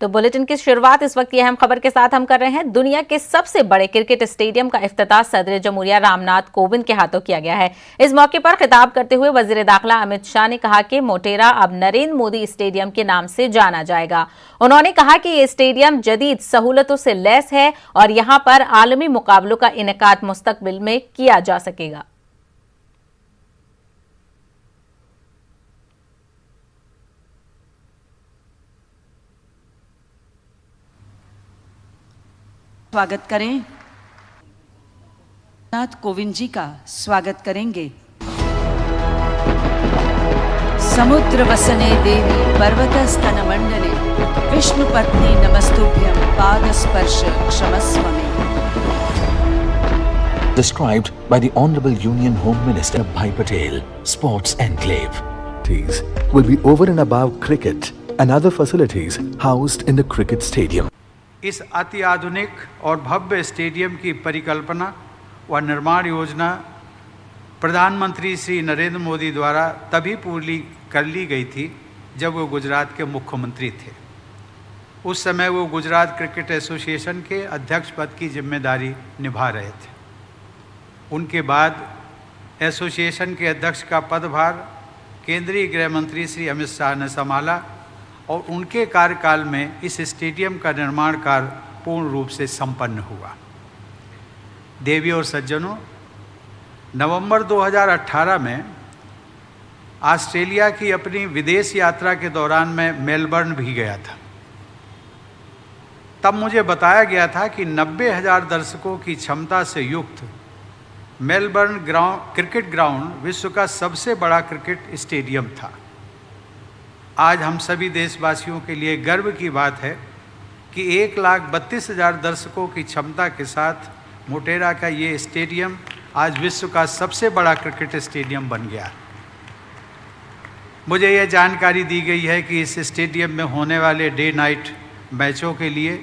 तो बुलेटिन की शुरुआत इस वक्त की अहम खबर के साथ हम कर रहे हैं। दुनिया के सबसे बड़े क्रिकेट स्टेडियम का इफ्तिताह सदर जमहूरिया रामनाथ कोविंद के हाथों किया गया है। इस मौके पर खिताब करते हुए वजीर दाखिला अमित शाह ने कहा कि मोटेरा अब नरेंद्र मोदी स्टेडियम के नाम से जाना जाएगा। उन्होंने कहा कि ये स्टेडियम जदीद सहूलतों से लैस है और यहां पर आलमी मुकाबलों का इनेकाद मुस्तकबिल में किया जा सकेगा। स्वागत करें, रामनाथ कोविंद जी का स्वागत करेंगे। समुद्र वसने देवी पर्वतस्तन मंडले विष्णु पत्नी नमस्तुभ्यं पाद स्पर्श क्षमस्व मे। Described by the Honorable Union Home Minister Bhai Patel, Sports Enclave. These will be over and above cricket and other facilities housed in the cricket stadium. इस अति आधुनिक और भव्य स्टेडियम की परिकल्पना व निर्माण योजना प्रधानमंत्री श्री नरेंद्र मोदी द्वारा तभी पूरी कर ली गई थी जब वो गुजरात के मुख्यमंत्री थे। उस समय वो गुजरात क्रिकेट एसोसिएशन के अध्यक्ष पद की जिम्मेदारी निभा रहे थे। उनके बाद एसोसिएशन के अध्यक्ष का पदभार केंद्रीय गृह मंत्री श्री अमित शाह ने संभाला और उनके कार्यकाल में इस स्टेडियम का निर्माण कार्य पूर्ण रूप से संपन्न हुआ। देवी और सज्जनों, नवंबर 2018 में ऑस्ट्रेलिया की अपनी विदेश यात्रा के दौरान मैं मेलबर्न भी गया था। तब मुझे बताया गया था कि 90,000 दर्शकों की क्षमता से युक्त मेलबर्न क्रिकेट ग्राउंड विश्व का सबसे बड़ा क्रिकेट स्टेडियम था। आज हम सभी देशवासियों के लिए गर्व की बात है कि 1,32,000 दर्शकों की क्षमता के साथ मोटेरा का ये स्टेडियम आज विश्व का सबसे बड़ा क्रिकेट स्टेडियम बन गया। मुझे यह जानकारी दी गई है कि इस स्टेडियम में होने वाले डे नाइट मैचों के लिए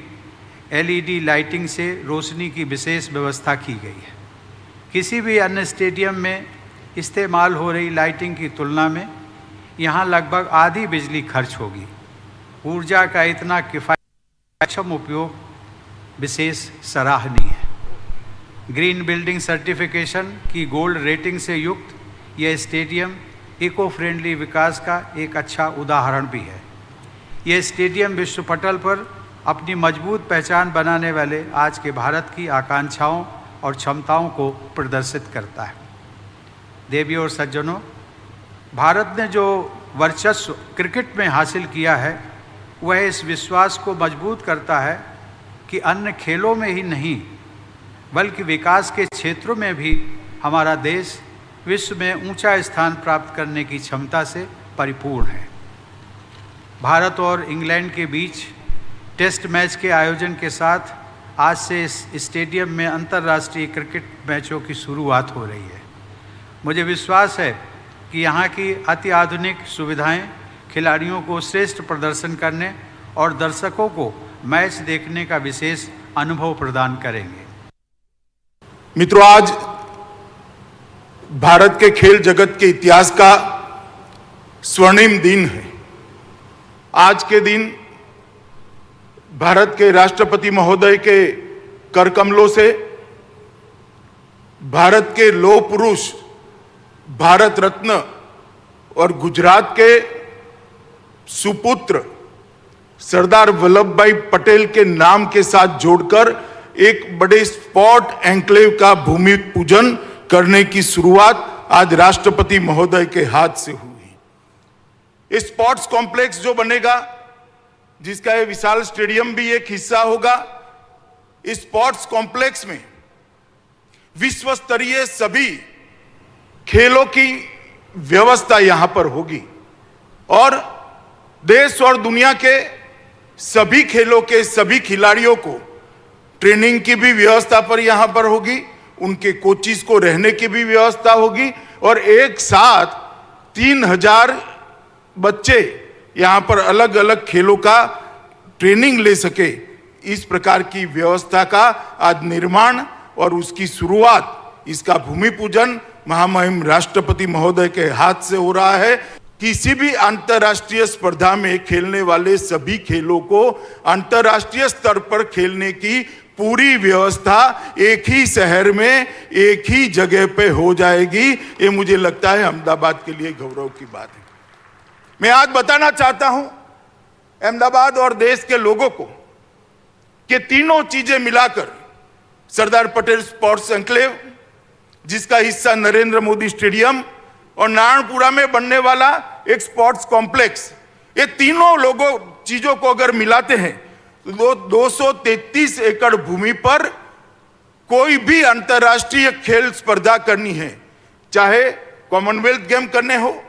LED लाइटिंग से रोशनी की विशेष व्यवस्था की गई है। किसी भी अन्य स्टेडियम में इस्तेमाल हो रही लाइटिंग की तुलना में यहाँ लगभग आधी बिजली खर्च होगी। ऊर्जा का इतना किफ़ायती उपयोग विशेष सराहनीय है। ग्रीन बिल्डिंग सर्टिफिकेशन की गोल्ड रेटिंग से युक्त यह स्टेडियम इको फ्रेंडली विकास का एक अच्छा उदाहरण भी है। यह स्टेडियम विश्व पटल पर अपनी मजबूत पहचान बनाने वाले आज के भारत की आकांक्षाओं और क्षमताओं को प्रदर्शित करता है। देवी और सज्जनों, भारत ने जो वर्चस्व क्रिकेट में हासिल किया है वह इस विश्वास को मजबूत करता है कि अन्य खेलों में ही नहीं बल्कि विकास के क्षेत्रों में भी हमारा देश विश्व में ऊंचा स्थान प्राप्त करने की क्षमता से परिपूर्ण है। भारत और इंग्लैंड के बीच टेस्ट मैच के आयोजन के साथ आज से इस स्टेडियम में अंतर्राष्ट्रीय क्रिकेट मैचों की शुरुआत हो रही है। मुझे विश्वास है कि यहाँ की अति आधुनिक सुविधाएं खिलाड़ियों को श्रेष्ठ प्रदर्शन करने और दर्शकों को मैच देखने का विशेष अनुभव प्रदान करेंगे। मित्रों, आज भारत के खेल जगत के इतिहास का स्वर्णिम दिन है। आज के दिन भारत के राष्ट्रपति महोदय के करकमलों से भारत के लौह पुरुष, भारत रत्न और गुजरात के सुपुत्र सरदार वल्लभ भाई पटेल के नाम के साथ जोड़कर एक बड़े स्पोर्ट एन्क्लेव का भूमि पूजन करने की शुरुआत आज राष्ट्रपति महोदय के हाथ से हुई। स्पोर्ट्स कॉम्प्लेक्स जो बनेगा, जिसका ये विशाल स्टेडियम भी एक हिस्सा होगा, इस स्पोर्ट्स कॉम्प्लेक्स में विश्व स्तरीय सभी खेलों की व्यवस्था यहां पर होगी और देश और दुनिया के सभी खेलों के सभी खिलाड़ियों को ट्रेनिंग की भी व्यवस्था पर यहां पर होगी, उनके कोचिज को रहने की भी व्यवस्था होगी और एक साथ 3,000 बच्चे यहां पर अलग अलग खेलों का ट्रेनिंग ले सके, इस प्रकार की व्यवस्था का आज निर्माण और उसकी शुरुआत, इसका भूमि पूजन महामहिम राष्ट्रपति महोदय के हाथ से हो रहा है। किसी भी अंतर्राष्ट्रीय स्पर्धा में खेलने वाले सभी खेलों को अंतर्राष्ट्रीय स्तर पर खेलने की पूरी व्यवस्था एक ही शहर में एक ही जगह पे हो जाएगी। ये मुझे लगता है अहमदाबाद के लिए गौरव की बात है। मैं आज बताना चाहता हूं अहमदाबाद और देश के लोगों को कि तीनों चीजें मिलाकर सरदार पटेल स्पोर्ट्स एन्क्लेव, जिसका हिस्सा नरेंद्र मोदी स्टेडियम और नारायणपुरा में बनने वाला एक स्पोर्ट्स कॉम्प्लेक्स, ये तीनों चीजों को अगर मिलाते हैं तो 233 एकड़ भूमि पर कोई भी अंतर्राष्ट्रीय खेल स्पर्धा करनी है, चाहे कॉमनवेल्थ गेम करने हो,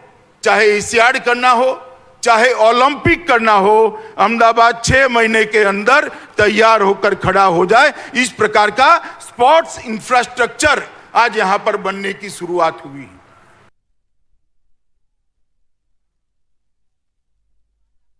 चाहे एशियाड करना हो, चाहे ओलंपिक करना हो, अहमदाबाद 6 महीने के अंदर तैयार होकर खड़ा हो जाए। इस प्रकार का स्पोर्ट्स इंफ्रास्ट्रक्चर आज यहां पर बनने की शुरुआत हुई है।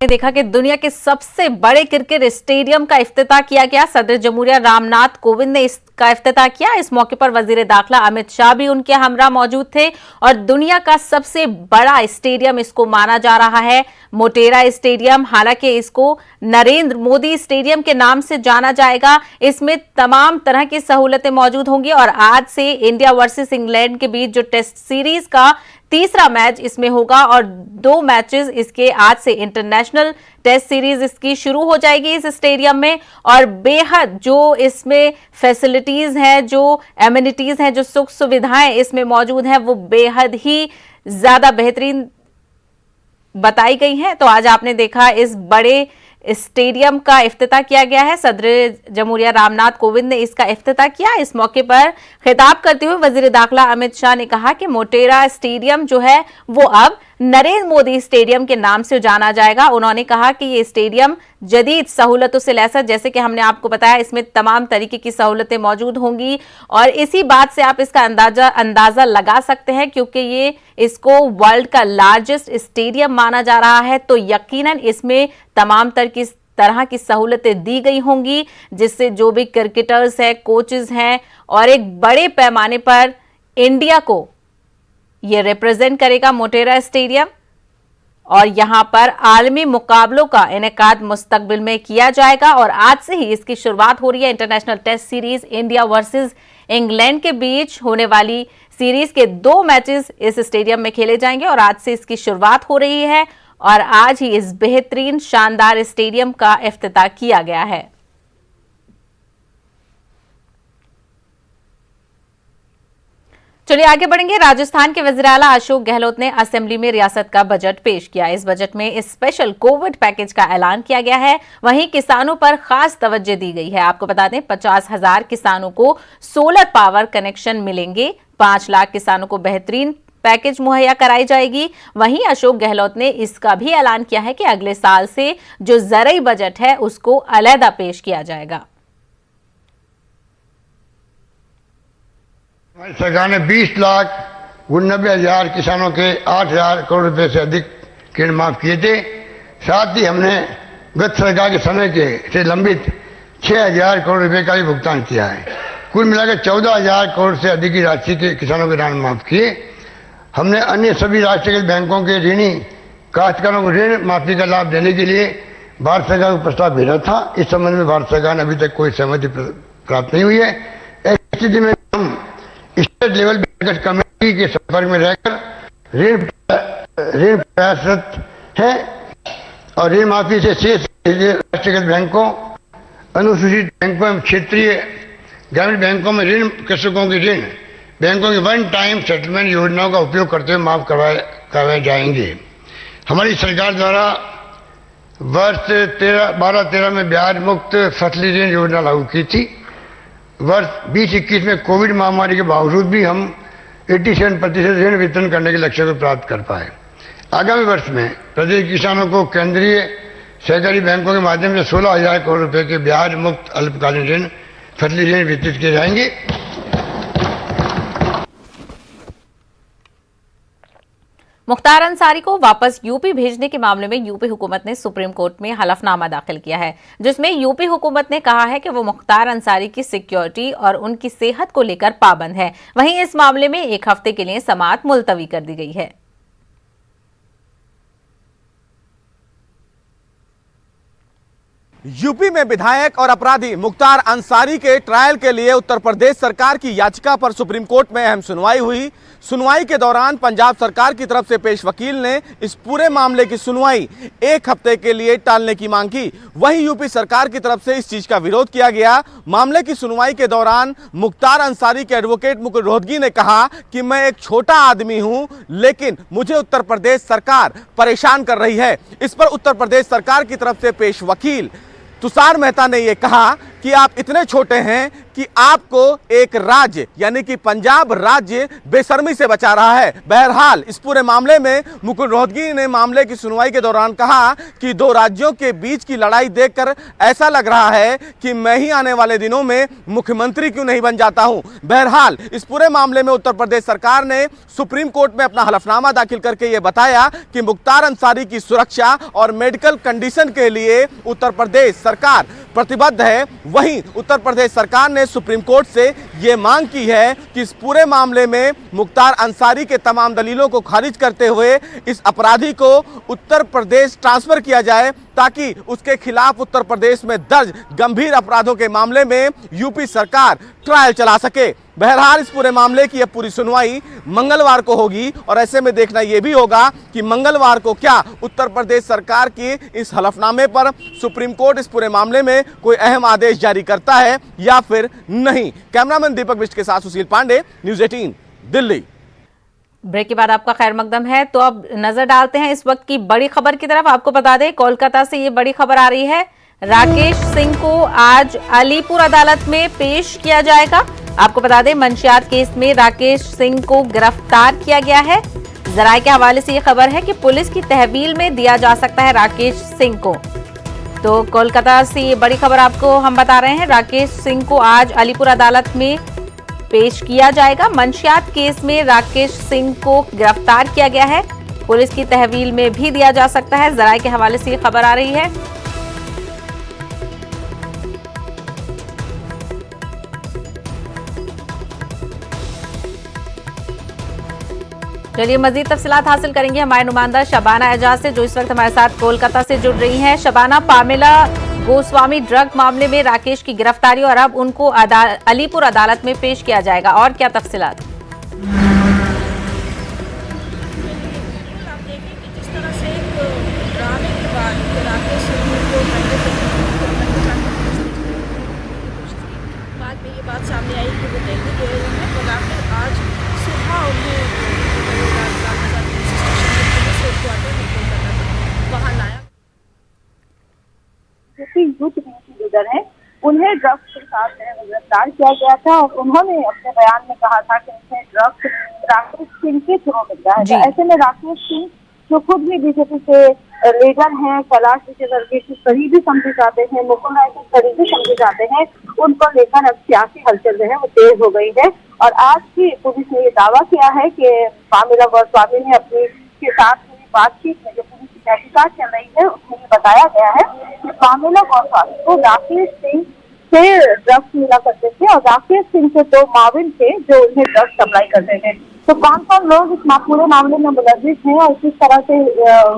देखा कि दुनिया के सबसे बड़े क्रिकेट स्टेडियम का इफ्तिताह किया गया। सदर जमहूरिया रामनाथ कोविंद ने इसका इफ्तिताह किया। इस मौके पर वजीर दाखिला अमित शाह भी उनके हमरा मौजूद थे और दुनिया का सबसे बड़ा स्टेडियम इसको माना जा रहा है, मोटेरा स्टेडियम। हालांकि इसको नरेंद्र मोदी स्टेडियम के नाम से जाना जाएगा। इसमें तमाम तरह की सहूलतें मौजूद होंगी और आज से इंडिया वर्सेस इंग्लैंड के बीच जो टेस्ट सीरीज का तीसरा मैच इसमें होगा और 2 मैचेस इसके आज से इंटरनेशनल टेस्ट सीरीज इसकी शुरू हो जाएगी इस स्टेडियम में। और बेहद जो इसमें फैसिलिटीज हैं, जो एमिनिटीज हैं, जो सुख सुविधाएं इसमें मौजूद हैं, वो बेहद ही ज्यादा बेहतरीन बताई गई हैं। तो आज आपने देखा इस बड़े स्टेडियम का इफ्तिताह किया गया है। सदर जमहूरिया रामनाथ कोविंद ने इसका इफ्तिताह किया। इस मौके पर खिताब करते हुए वजीर दाखिला अमित शाह ने कहा कि मोटेरा स्टेडियम जो है वो अब नरेंद्र मोदी स्टेडियम के नाम से जाना जाएगा। उन्होंने कहा कि ये स्टेडियम जदीद सहूलतों से लैस है, जैसे कि हमने आपको बताया इसमें तमाम तरीके की सहूलतें मौजूद होंगी और इसी बात से आप इसका अंदाजा लगा सकते हैं क्योंकि ये इसको वर्ल्ड का लार्जेस्ट स्टेडियम माना जा रहा है। तो यकीनन इसमें तमाम तरह की सहूलतें दी गई होंगी जिससे जो भी क्रिकेटर्स हैं, कोचेस हैं और एक बड़े पैमाने पर इंडिया को ये रिप्रेजेंट करेगा मोटेरा स्टेडियम और यहां पर आलमी मुकाबलों का इनेकाद मुस्तकबिल में किया जाएगा। और आज से ही इसकी शुरुआत हो रही है। International test series India versus England के बीच होने वाली सीरीज के 2 मैचेस इस स्टेडियम में खेले जाएंगे और आज से इसकी शुरुआत हो रही है और आज ही इस बेहतरीन शानदार स्टेडियम का इफ्तिताह किया गया है। चलिए आगे बढ़ेंगे। राजस्थान के वज़ीर आला अशोक गहलोत ने असेंबली में रियासत का बजट पेश किया। इस बजट में स्पेशल कोविड पैकेज का ऐलान किया गया है। वहीं किसानों पर खास तवज्जो दी गई है। आपको बता दें 50,000 किसानों को सोलर पावर कनेक्शन मिलेंगे। 5 लाख किसानों को बेहतरीन पैकेज मुहैया कराई जाएगी। वहीं अशोक गहलोत ने इसका भी ऐलान किया है कि अगले साल से जो ज़रई बजट है उसको अलहदा पेश किया जाएगा। हमारी सरकार ने 20,99,000 किसानों के 8,000 करोड़ रुपए से अधिक ऋण माफ किए थे। साथ ही हमने गत सरकार के समय के से लंबित 6,000 करोड़ रुपए का भी भुगतान किया है। कुल मिलाकर 14,000 करोड़ से अधिक की राशि के किसानों के ऋण माफ किए। हमने अन्य सभी राष्ट्रीय बैंकों के ऋणी काश्तकारों को ऋण माफी का लाभ देने के लिए भारत सरकार को प्रस्ताव भेजा था। इस संबंध में भारत सरकार ने अभी तक कोई सहमति प्राप्त नहीं हुई है। ऐसी स्थिति में हम स्टेट लेवल बैंकर्स कमेटी के संपर्क में रहकर ऋण प्रयासरत है और ऋण माफी से शेष राष्ट्रीय बैंकों, अनुसूचित बैंकों एवं क्षेत्रीय ग्रामीण बैंकों में ऋण कृषकों के ऋण बैंकों की 1 टाइम सेटलमेंट योजनाओं का उपयोग करते हुए माफ करवाए जाएंगे। हमारी सरकार द्वारा वर्ष 12-13 में ब्याज मुक्त फसली ऋण योजना लागू की थी। वर्ष 2021 में कोविड महामारी के बावजूद भी हम 87% ऋण वितरण करने के लक्ष्य को प्राप्त कर पाए। आगामी वर्ष में प्रदेश के किसानों को केंद्रीय सहकारी बैंकों के माध्यम से 16,000 करोड़ रुपए के ब्याज मुक्त अल्पकालीन ऋण फसली ऋण वितरित किए जाएंगे। मुख्तार अंसारी को वापस यूपी भेजने के मामले में यूपी हुकूमत ने सुप्रीम कोर्ट में हलफनामा दाखिल किया है, जिसमें यूपी हुकूमत ने कहा है कि वो मुख्तार अंसारी की सिक्योरिटी और उनकी सेहत को लेकर पाबंद है। वहीं इस मामले में 1 हफ्ते के लिए समाअत मुलतवी कर दी गई है। यूपी में विधायक और अपराधी मुख्तार अंसारी के ट्रायल के लिए उत्तर प्रदेश सरकार की याचिका पर सुप्रीम कोर्ट में अहम सुनवाई हुई। सुनवाई के दौरान पंजाब सरकार की तरफ से पेश वकील ने इस पूरे मामले की सुनवाई 1 हफ्ते के लिए टालने की मांग की। वहीं यूपी सरकार की तरफ से इस चीज का विरोध किया गया। मामले की सुनवाई के दौरान मुख्तार अंसारी के एडवोकेट मुकुल रोहतगी ने कहा कि मैं एक छोटा आदमी हूं, लेकिन मुझे उत्तर प्रदेश सरकार परेशान कर रही है। इस पर उत्तर प्रदेश सरकार की तरफ से पेश वकील तुषार मेहता ने यह कहा कि आप इतने छोटे हैं कि आपको एक राज्य यानी कि पंजाब राज्य बेशर्मी से बचा रहा है। बहरहाल इस पूरे मामले में मुकुल रोहतगी ने मामले की सुनवाई के दौरान कहा कि 2 राज्यों के बीच की लड़ाई देखकर ऐसा लग रहा है कि मैं ही आने वाले दिनों में मुख्यमंत्री क्यों नहीं बन जाता हूं। बहरहाल इस पूरे मामले में उत्तर प्रदेश सरकार ने सुप्रीम कोर्ट में अपना हलफनामा दाखिल करके ये बताया कि मुख्तार अंसारी की सुरक्षा और मेडिकल कंडीशन के लिए उत्तर प्रदेश सरकार प्रतिबद्ध है। वहीं उत्तर प्रदेश सरकार ने सुप्रीम कोर्ट से ये मांग की है कि इस पूरे मामले में मुख्तार अंसारी के तमाम दलीलों को खारिज करते हुए इस अपराधी को उत्तर प्रदेश ट्रांसफर किया जाए, ताकि उसके खिलाफ उत्तर प्रदेश में दर्ज गंभीर अपराधों के मामले में यूपी सरकार ट्रायल चला सके। बहरहाल इस पूरे मामले की यह पूरी सुनवाई मंगलवार को होगी और ऐसे में देखना यह भी होगा कि मंगलवार को क्या उत्तर प्रदेश सरकार की इस हलफनामे पर सुप्रीम कोर्ट इस पूरे मामले में कोई अहम आदेश जारी करता है या फिर नहीं। कैमरामैन दीपक बिष्ट के साथ सुशील पांडे, न्यूज़ 18 दिल्ली। ब्रेक के बाद आपका खैर मकदम है। तो अब नजर डालते हैं इस वक्त की बड़ी खबर की तरफ। आपको बता दें कोलकाता से ये बड़ी खबर आ रही है, राकेश सिंह को आज अलीपुर अदालत में पेश किया जाएगा। आपको बता दें मंशियात केस में राकेश सिंह को गिरफ्तार किया गया है। जराये के हवाले से ये खबर है कि पुलिस की तहवील में दिया जा सकता है राकेश सिंह को। तो कोलकाता से ये बड़ी खबर आपको हम बता रहे हैं, राकेश सिंह को आज अलीपुर अदालत में पेश किया जाएगा। मंशियात केस में राकेश सिंह को गिरफ्तार किया गया है, पुलिस की तहवील में भी दिया जा सकता है। जराये के हवाले से ये खबर आ रही है। चलिए मजीद तफसीलात हासिल करेंगे हमारे नुमाइंदा शबाना एजाज से, जो इस वक्त हमारे साथ कोलकाता से जुड़ रही हैं। शबाना, पामेला गोस्वामी ड्रग मामले में राकेश की गिरफ्तारी और अब उनको अलीपुर अदालत में पेश किया जाएगा, और क्या तफसीलात? सामने आई कि वो दिल्ली गए हैं, बुलाकर आज सुबह उन्हें वहाँ लाया। यूथ लीडर है, उन्हें ड्रग्स के साथ गिरफ्तार किया गया था और उन्होंने अपने बयान में कहा था कि उन्हें ड्रग्स राकेश सिंह के थ्रू मिल रहा है। तो ऐसे में राकेश सिंह जो खुद भी बीजेपी के लीडर हैं, कैलाश विजयवर्गीय के करीबी समझे जाते हैं, मुकुल राय के करीबी समझे जाते हैं, उनको लेकर अब सियासी हलचल जो है वो तेज हो गई है। और आज भी पुलिस ने ये दावा किया है कि पामेला गोस्वामी ने अपनी के साथ हुई बातचीत में जो पुलिस की तहकीकात चल रही है उसमें ये बताया गया है कि पामेला गोस्वामी को राकेश सिंह से ड्रग्स मिला करते थे और राकेश सिंह के 2 माविन थे जो उन्हें ड्रग्स सप्लाई करते थे। तो कौन लोग इस पूरे मामले में मुलविस हैं और किस तरह से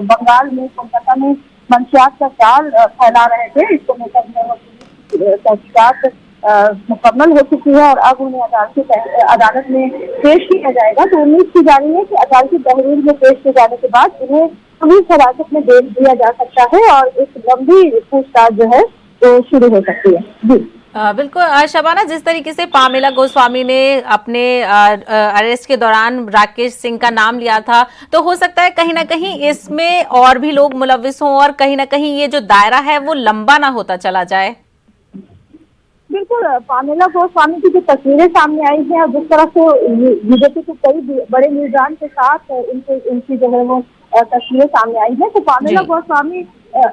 बंगाल में, कोलकाता में मंशियात का जाल फैला रहे थे, इसको लेकर तहकीकात मुकम्मल हो चुकी है और अब उन्हें अदालत में पेश किया जाएगा। तो उम्मीद की जा रही है कि अदालती तहरीर में पेश किए जाने के बाद उन्हें पुलिस हिरासत में दे दिया जा सकता है और एक गंभीर पूछताछ जो है वो शुरू हो सकती है। जी बिल्कुल शबाना, जिस तरीके से पामेला गोस्वामी ने अपने अरेस्ट के दौरान राकेश सिंह का नाम लिया था, तो हो सकता है कहीं ना कहीं इसमें और भी लोग मुलविस हों और कहीं ना कहीं ये जो दायरा है वो लंबा ना होता चला जाए। बिल्कुल, पामेला गोस्वामी की जो तस्वीरें सामने आई हैं और जिस तरह से बीजेपी के कई बड़े लीडरान के साथ इनकी जो है वो तस्वीरें सामने आई है, तो पामेला गोस्वामी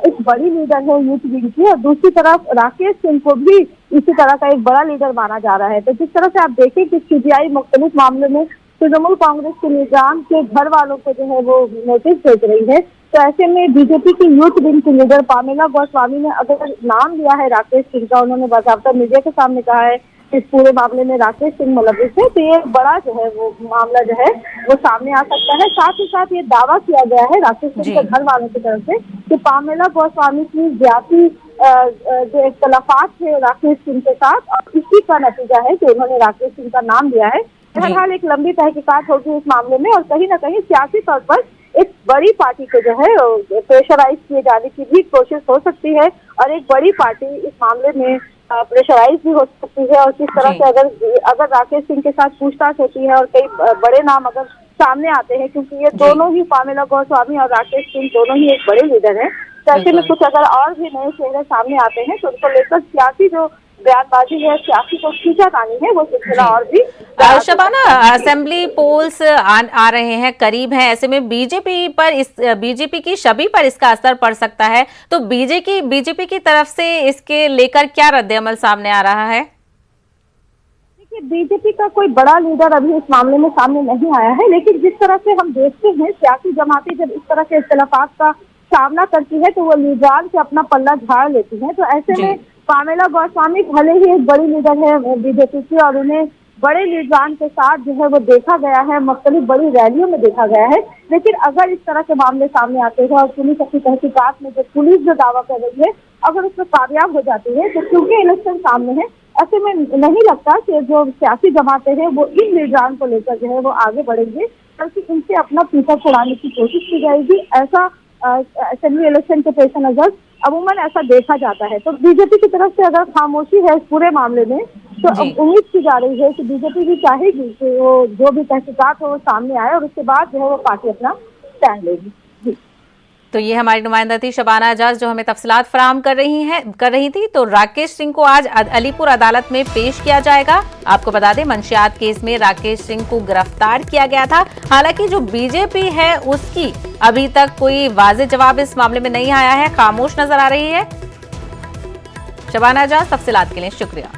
एक बड़ी लीडर है यूथ विंग की और दूसरी तरफ राकेश सिंह को भी इसी तरह का एक बड़ा लीडर माना जा रहा है। तो जिस तरह से आप देखें कि सीबीआई मुख्तलिफ मामलों में तृणमूल कांग्रेस के निजाम के घर वालों को जो है वो नोटिस भेज रही है, तो ऐसे में बीजेपी की यूथ विंग की लीडर पामेला गोस्वामी ने अगर नाम लिया है राकेश सिंह का, उन्होंने बाकायदा मीडिया के सामने कहा है इस पूरे मामले में राकेश सिंह मुलविस है, तो ये बड़ा जो है वो मामला जो है वो सामने आ सकता है। साथ ही साथ ये दावा किया गया है राकेश सिंह के घर वालों की तरफ से कि पामेला गोस्वामी की ज्यादा जो इख्तलाफात थे राकेश सिंह के साथ, और इसी का नतीजा है कि उन्होंने राकेश सिंह का नाम दिया है। बहरहाल एक लंबी तहकीकात होगी इस मामले में, और कहीं ना कहीं सियासी तौर पर एक बड़ी पार्टी को जो है प्रेशराइज किए जाने की भी कोशिश हो सकती है, और एक बड़ी पार्टी इस मामले में प्रेशराइज भी हो सकती है। और किस तरह से अगर राकेश सिंह के साथ पूछताछ होती है और कई बड़े नाम अगर सामने आते हैं, क्योंकि ये दोनों ही पामेला गोस्वामी और राकेश सिंह दोनों ही एक बड़े लीडर हैं, तो ऐसे में कुछ अगर और भी नए चेहरे सामने आते हैं तो उनको लेकर सियासी जो बयानबाजी है, सियासी को खींचातानी है, वो सिलसिला और भी। शबाना, असेंबली पोल्स आ रहे हैं, करीब हैं, ऐसे में बीजेपी की छवि पर इसका असर पड़ सकता है, तो बीजेपी की तरफ से इसके लेकर क्या रद्द-ए-अमल सामने आ रहा है? देखिए, बीजेपी का कोई बड़ा लीडर अभी इस मामले में सामने नहीं आया है, लेकिन जिस तरह से हम देखते हैं सियासी जमातें जब इस तरह के इख्तलाफात का सामना करती है तो वो लीडरान से अपना पल्ला झाड़ लेती है। तो ऐसे में पामेला गोस्वामी भले ही एक बड़ी लीडर है बीजेपी की, और उन्हें बड़े लीडरान के साथ जो है वो देखा गया है, मुख्तलिफ बड़ी रैलियों में देखा गया है, लेकिन अगर इस तरह के मामले सामने आते हैं और पुलिस अपनी तहकीकात में जो पुलिस जो दावा कर रही है अगर उसमें कामयाब हो जाती है, तो क्योंकि इलेक्शन सामने है, ऐसे में नहीं लगता कि जो सियासी जमातें हैं वो इन लीडरान को लेकर जो है वो आगे बढ़ेंगे, बल्कि इनसे अपना पीछा छुड़ाने की कोशिश की जाएगी। ऐसा असेंबली इलेक्शन के पेश नजर अमूमन ऐसा देखा जाता है। तो बीजेपी की तरफ से अगर खामोशी है इस पूरे मामले में, तो अब उम्मीद की जा रही है कि बीजेपी भी चाहेगी कि वो जो भी तहकीकात हो वो सामने आए और उसके बाद जो है वो पार्टी अपना स्टैंड लेगी। तो ये हमारी नुमाइंदा थी शबाना एजाज जो हमें तफसीलात फराहम कर रही थी। तो राकेश सिंह को आज अलीपुर अदालत में पेश किया जाएगा। आपको बता दें, मंशियात केस में राकेश सिंह को गिरफ्तार किया गया था। हालांकि जो बीजेपी है उसकी अभी तक कोई वाज़ेह जवाब इस मामले में नहीं आया है, खामोश नजर आ रही है। शबाना एजाज, तफसीलात के लिए शुक्रिया।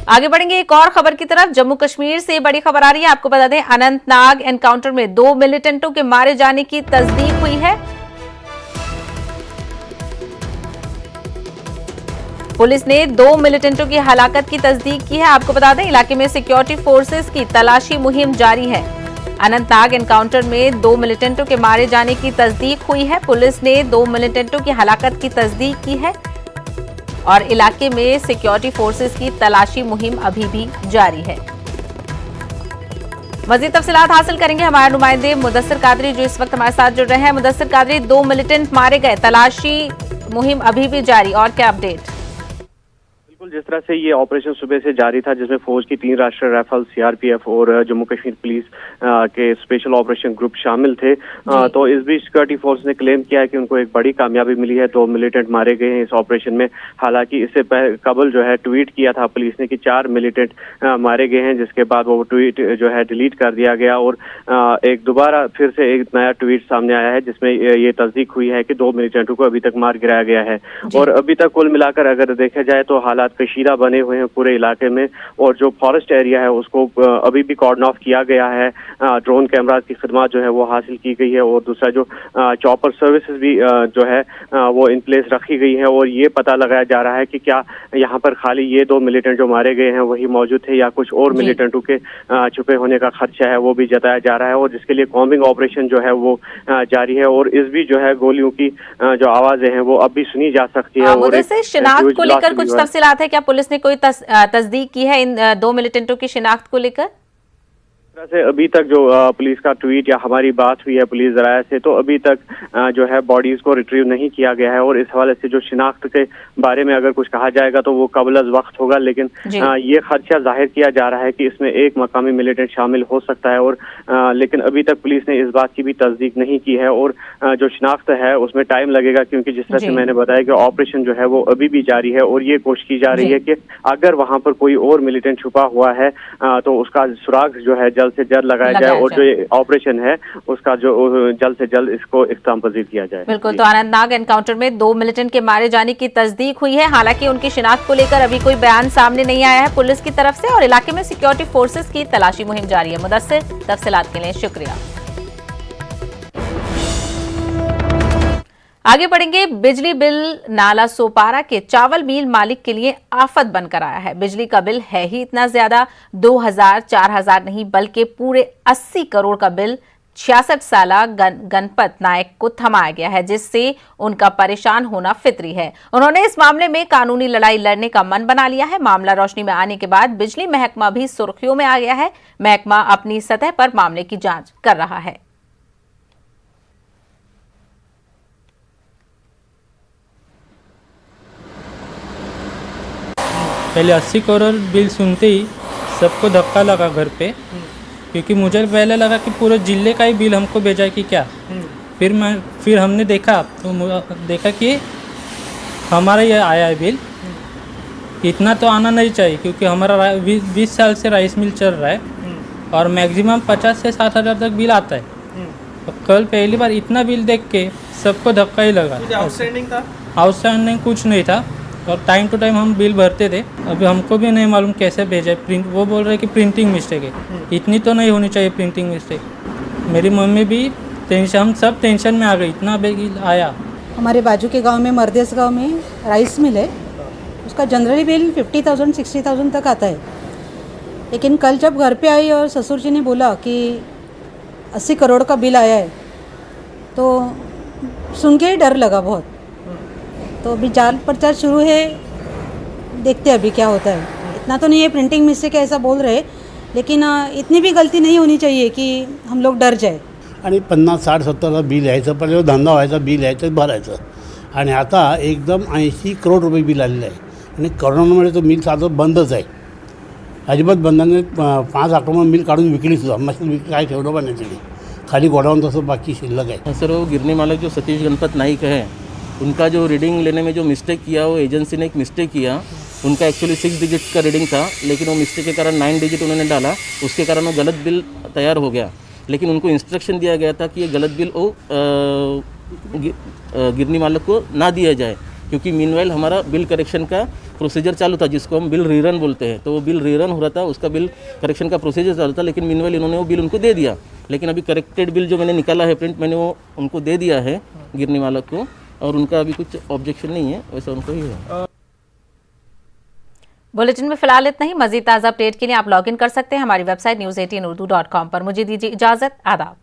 आगे बढ़ेंगे एक और खबर की तरफ। जम्मू कश्मीर से बड़ी खबर आ रही है। आपको बता दें, अनंतनाग एनकाउंटर में 2 मिलिटेंटों के मारे जाने की तस्दीक हुई है। पुलिस ने 2 मिलिटेंटों की हलाकत की तस्दीक की है। आपको बता दें, इलाके में सिक्योरिटी फोर्सेस की तलाशी मुहिम जारी है। अनंतनाग एनकाउंटर में 2 मिलिटेंटों के मारे जाने की तस्दीक हुई है। पुलिस ने 2 मिलिटेंटों की हलाकत की तस्दीक की है और इलाके में सिक्योरिटी फोर्सेस की तलाशी मुहिम अभी भी जारी है। मजीद तफसीलात हासिल करेंगे हमारे नुमाइंदे मुदस्सिर कादरी जो इस वक्त हमारे साथ जुड़ रहे हैं। मुदस्सिर कादरी, 2 मिलिटेंट मारे गए, तलाशी मुहिम अभी भी जारी, और क्या अपडेट? जिस तरह से ये ऑपरेशन सुबह से जारी था, जिसमें फौज की 3 राष्ट्रीय राइफल, सीआरपीएफ और जम्मू कश्मीर पुलिस के स्पेशल ऑपरेशन ग्रुप शामिल थे, तो इस बीच सिक्योरिटी फोर्स ने क्लेम किया है कि उनको एक बड़ी कामयाबी मिली है, 2 मिलिटेंट मारे गए हैं इस ऑपरेशन में। हालांकि इससे कबल जो है ट्वीट किया था पुलिस ने कि 4 मिलिटेंट मारे गए हैं, जिसके बाद वो ट्वीट जो है डिलीट कर दिया गया और एक दोबारा फिर से एक नया ट्वीट सामने आया है जिसमें ये तस्दीक हुई है कि 2 मिलिटेंटों को अभी तक मार गिराया गया है। और अभी तक कुल मिलाकर अगर देखा जाए तो हालात कशीदा बने हुए हैं पूरे इलाके में, और जो फॉरेस्ट एरिया है उसको अभी भी कॉर्डन ऑफ किया गया है। ड्रोन कैमरा की खिदमत जो है वो हासिल की गई है, और दूसरा जो चॉपर सर्विसेज भी जो है वो इन प्लेस रखी गई है। और ये पता लगाया जा रहा है कि क्या यहाँ पर खाली ये 2 मिलिटेंट जो मारे गए हैं वही मौजूद थे या कुछ और मिलिटेंटों के छुपे होने का खदशा है, वो भी जताया जा रहा है। और जिसके लिए कॉम्बिंग ऑपरेशन जो है वो जारी है, और इस भी जो है गोलियों की जो आवाजें हैं वो अब भी सुनी जा सकती है। और शिनाख्त को लेकर कुछ तफसीलात है क्या? पुलिस ने कोई तस्दीक की है इन 2 मिलिटेंटों की शिनाख्त को लेकर? तरह से अभी तक जो पुलिस का ट्वीट या हमारी बात हुई है पुलिस जराया से, तो अभी तक जो है बॉडीज को रिट्रीव नहीं किया गया है। और इस हवाले से जो शिनाख्त के बारे में अगर कुछ कहा जाएगा तो वो कबल अज वक्त होगा, लेकिन ये खदशा जाहिर किया जा रहा है कि इसमें एक मकामी मिलिटेंट शामिल हो सकता है। और लेकिन अभी तक पुलिस ने इस बात की भी तस्दीक नहीं की है, और जो शिनाख्त है उसमें टाइम लगेगा, क्योंकि जिस तरह से मैंने बताया कि ऑपरेशन जो है वो अभी भी जारी है। और ये कोशिश की जा रही है कि अगर वहां पर कोई और मिलिटेंट छुपा हुआ है तो उसका सुराग जो है जल्द से जल्द लगाया जाए, और जो ऑपरेशन है उसका जो जल्द से जल्द इसको इख्तिताम पजीर किया जाए। बिल्कुल। तो अनंतनाग एनकाउंटर में 2 मिलिटेंट के मारे जाने की तस्दीक हुई है। हालांकि उनकी शिनाख्त को लेकर अभी कोई बयान सामने नहीं आया है पुलिस की तरफ से, और इलाके में सिक्योरिटी फोर्सेस की तलाशी मुहिम जारी है। मुदस्सिर, तफसीलात के लिए शुक्रिया। आगे बढ़ेंगे। बिजली बिल नाला सोपारा के चावल मिल मालिक के लिए आफत बनकर आया है। बिजली का बिल है ही इतना ज्यादा, 2000 4000 नहीं बल्कि पूरे 80 करोड़ का बिल 66 साला गणपत नायक को थमाया गया है, जिससे उनका परेशान होना फितरी है। उन्होंने इस मामले में कानूनी लड़ाई लड़ने का मन बना लिया है। मामला रोशनी में आने के बाद बिजली महकमा भी सुर्खियों में आ गया है। महकमा अपनी सतह पर मामले की जांच कर रहा है। पहले 80 करोड़ बिल सुनते ही सबको धक्का लगा घर पे, क्योंकि मुझे पहले लगा कि पूरे जिले का ही बिल हमको भेजा है कि क्या। फिर हमने देखा कि हमारा ये आया है बिल। इतना तो आना नहीं चाहिए, क्योंकि हमारा 20 साल से राइस मिल चल रहा है और मैक्सिमम 50 से 60 हज़ार तक बिल आता है। तो कल पहली बार इतना बिल देख के सबको धक्का ही लगा। आउटस्टैंडिंग था? आउटस्टैंडिंग कुछ नहीं था और टाइम टू टाइम हम बिल भरते थे। अभी हमको भी नहीं मालूम कैसे भेजा प्रिंट। वो बोल रहे कि प्रिंटिंग मिस्टेक है। इतनी तो नहीं होनी चाहिए प्रिंटिंग मिस्टेक। मेरी मम्मी भी टेंशन, हम सब टेंशन में आ गए, इतना बिल आया। हमारे बाजू के गांव में मर्देस गांव में राइस मिल है, उसका जनरली बिल 50,000 60,000 तक आता है। लेकिन कल जब घर पे आई और ससुर जी ने बोला कि 80 करोड़ का बिल आया है, तो सुन के ही डर लगा बहुत। तो अभी जांच पड़ताल शुरू है, देखते हैं अभी क्या होता है। इतना तो नहीं है प्रिंटिंग मिस्टेक ऐसा बोल रहे, लेकिन इतनी भी गलती नहीं होनी चाहिए कि हम लोग डर जाए। आणि 50, 60, 70 बिल यायचं, पहिले धंदा व्हायचा, बिल यायचं, भरायचं. आणि आता एकदम 80 करोड रुपये बिल आलेलं आहे. आणि करोनामुळे तो मिल साधं बंदच आहे. अजिबात बंदाने 5 ऑक्टोबर मिल काढून विकली सुद्धा. मशीन काय ठेवलं पण नाही तिथे, खाली गोडाऊन तसं बाकी शिल्लक आहे. सर वो गिरनी मालक जो सतीश गणपत नाइक है, उनका जो रीडिंग लेने में जो मिस्टेक किया, वो एजेंसी ने एक मिस्टेक किया। उनका एक्चुअली 6 डिजिट का रीडिंग था, लेकिन वो मिस्टेक के कारण 9 डिजिट उन्होंने डाला, उसके कारण वो गलत बिल तैयार हो गया। लेकिन उनको इंस्ट्रक्शन दिया गया था कि ये गलत बिल वो गिरनी मालक को ना दिया जाए, क्योंकि मीनवाइल हमारा बिल करेक्शन का प्रोसीजर चालू था, जिसको हम बिल रीरन बोलते हैं। तो वो बिल रीरन हो रहा था, उसका बिल करेक्शन का प्रोसीजर चालू था, लेकिन मीनवाइल इन्होंने वो बिल उनको दे दिया। लेकिन अभी करेक्टेड बिल जो मैंने निकाला है प्रिंट, मैंने वो उनको दे दिया है गिरनी मालक को, और उनका अभी कुछ ऑब्जेक्शन नहीं है, वैसा उनको ही है। बुलेटिन में फिलहाल इतना ही। मजीद ताज़ा अपडेट के लिए आप लॉगिन कर सकते हैं हमारी वेबसाइट news18urdu.com पर। मुझे दीजिए इजाजत। आदाब।